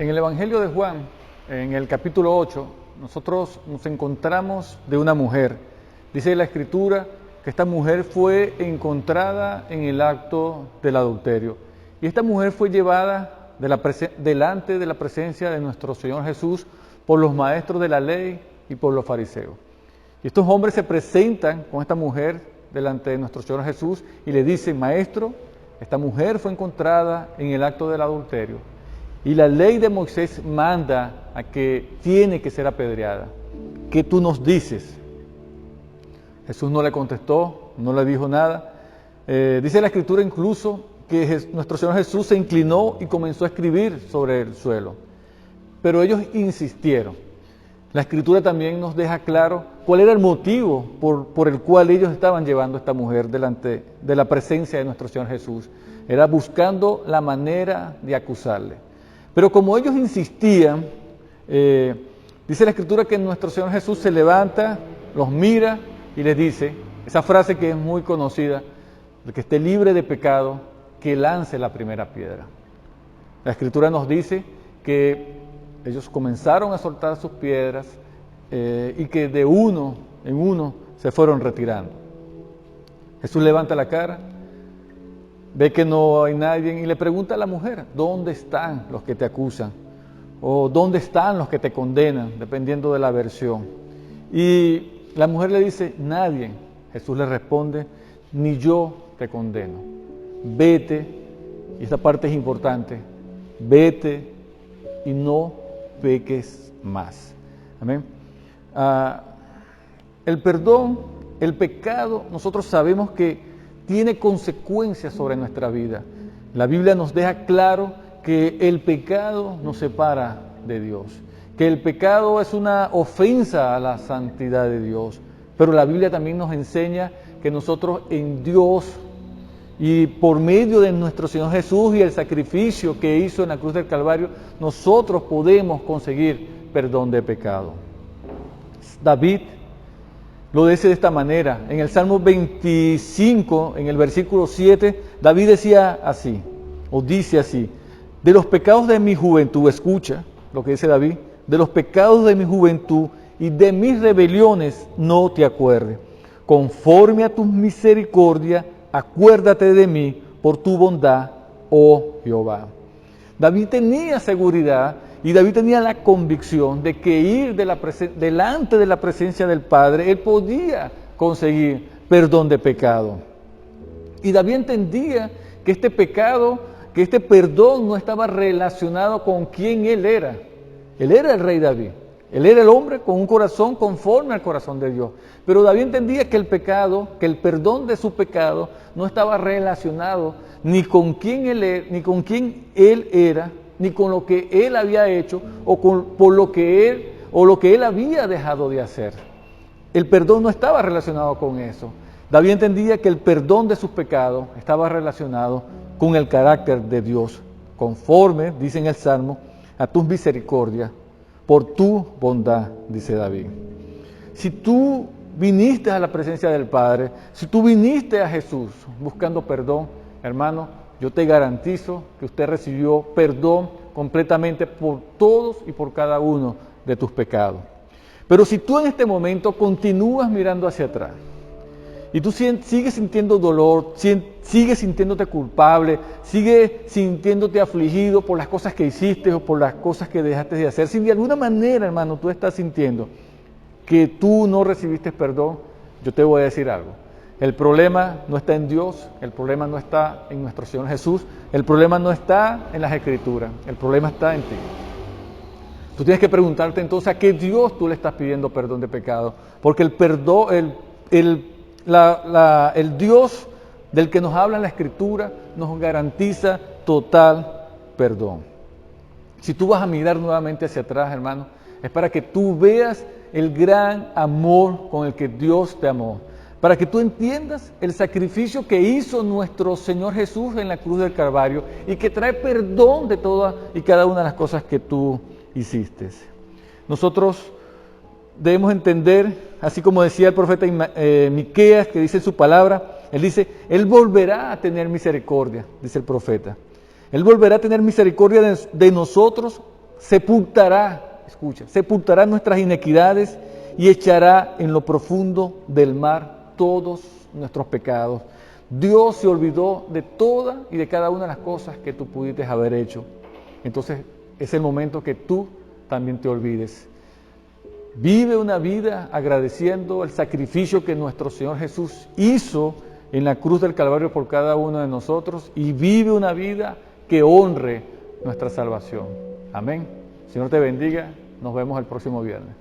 En el Evangelio de Juan, en el capítulo 8, nosotros nos encontramos de una mujer. Dice la Escritura que esta mujer fue encontrada en el acto del adulterio. Y esta mujer fue llevada delante de la presencia de nuestro Señor Jesús por los maestros de la ley y por los fariseos. Y estos hombres se presentan con esta mujer delante de nuestro Señor Jesús y le dicen: Maestro, esta mujer fue encontrada en el acto del adulterio. Y la ley de Moisés manda a que tiene que ser apedreada. ¿Qué tú nos dices? Jesús no le contestó, no le dijo nada. Dice la Escritura incluso que nuestro Señor Jesús se inclinó y comenzó a escribir sobre el suelo. Pero ellos insistieron. La Escritura también nos deja claro cuál era el motivo por el cual ellos estaban llevando a esta mujer delante de la presencia de nuestro Señor Jesús. Era buscando la manera de acusarle. Pero como ellos insistían, dice la Escritura que nuestro Señor Jesús se levanta, los mira y les dice esa frase que es muy conocida: el que esté libre de pecado, que lance la primera piedra. La Escritura nos dice que ellos comenzaron a soltar sus piedras y que de uno en uno se fueron retirando. Jesús levanta la cara, ve que no hay nadie y le pregunta a la mujer: ¿dónde están los que te acusan? O ¿dónde están los que te condenan? Dependiendo de la versión. Y la mujer le dice: nadie. Jesús le responde: ni yo te condeno. Vete, y esta parte es importante, vete y no peques más. Amén. El perdón, el pecado, nosotros sabemos que tiene consecuencias sobre nuestra vida. La Biblia nos deja claro que el pecado nos separa de Dios, que el pecado es una ofensa a la santidad de Dios, pero la Biblia también nos enseña que nosotros en Dios y por medio de nuestro Señor Jesús y el sacrificio que hizo en la cruz del Calvario, nosotros podemos conseguir perdón de pecado. David lo dice de esta manera. En el Salmo 25, en el versículo 7, David decía así, o dice así: de los pecados de mi juventud, escucha lo que dice David, de los pecados de mi juventud y de mis rebeliones no te acuerdes. Conforme a tu misericordia, acuérdate de mí por tu bondad, oh Jehová. David tenía seguridad y David tenía la convicción de que ir delante de la presencia del Padre, él podía conseguir perdón de pecado. Y David entendía que este pecado, que este perdón no estaba relacionado con quién él era. Él era el rey David. Él era el hombre con un corazón conforme al corazón de Dios. Pero David entendía que el pecado, que el perdón de su pecado no estaba relacionado ni con quién él era, ni con lo que él había hecho por lo que él había dejado de hacer. El perdón no estaba relacionado con eso. David entendía que el perdón de sus pecados estaba relacionado con el carácter de Dios, conforme, dice en el Salmo, a tus misericordias, por tu bondad, dice David. Si tú viniste a la presencia del Padre, si tú viniste a Jesús buscando perdón, hermano, yo te garantizo que usted recibió perdón completamente por todos y por cada uno de tus pecados. Pero si tú en este momento continúas mirando hacia atrás y tú sigues sintiendo dolor, sigues sintiéndote culpable, sigues sintiéndote afligido por las cosas que hiciste o por las cosas que dejaste de hacer, si de alguna manera, hermano, tú estás sintiendo que tú no recibiste perdón, yo te voy a decir algo. El problema no está en Dios, el problema no está en nuestro Señor Jesús, el problema no está en las Escrituras, el problema está en ti. Tú tienes que preguntarte entonces a qué Dios tú le estás pidiendo perdón de pecado, porque el perdón, el Dios del que nos habla en la Escritura nos garantiza total perdón. Si tú vas a mirar nuevamente hacia atrás, hermano, es para que tú veas el gran amor con el que Dios te amó, para que tú entiendas el sacrificio que hizo nuestro Señor Jesús en la cruz del Calvario y que trae perdón de todas y cada una de las cosas que tú hiciste. Nosotros debemos entender, así como decía el profeta Miqueas, que dice en su palabra, él dice: Él volverá a tener misericordia, dice el profeta. Él volverá a tener misericordia de nosotros sepultará, escucha, sepultará nuestras inequidades y echará en lo profundo del mar todos nuestros pecados. Dios se olvidó de todas y de cada una de las cosas que tú pudiste haber hecho. Entonces es el momento que tú también te olvides. Vive una vida agradeciendo el sacrificio que nuestro Señor Jesús hizo en la cruz del Calvario por cada uno de nosotros y vive una vida que honre nuestra salvación. Amén. Señor te bendiga. Nos vemos el próximo viernes.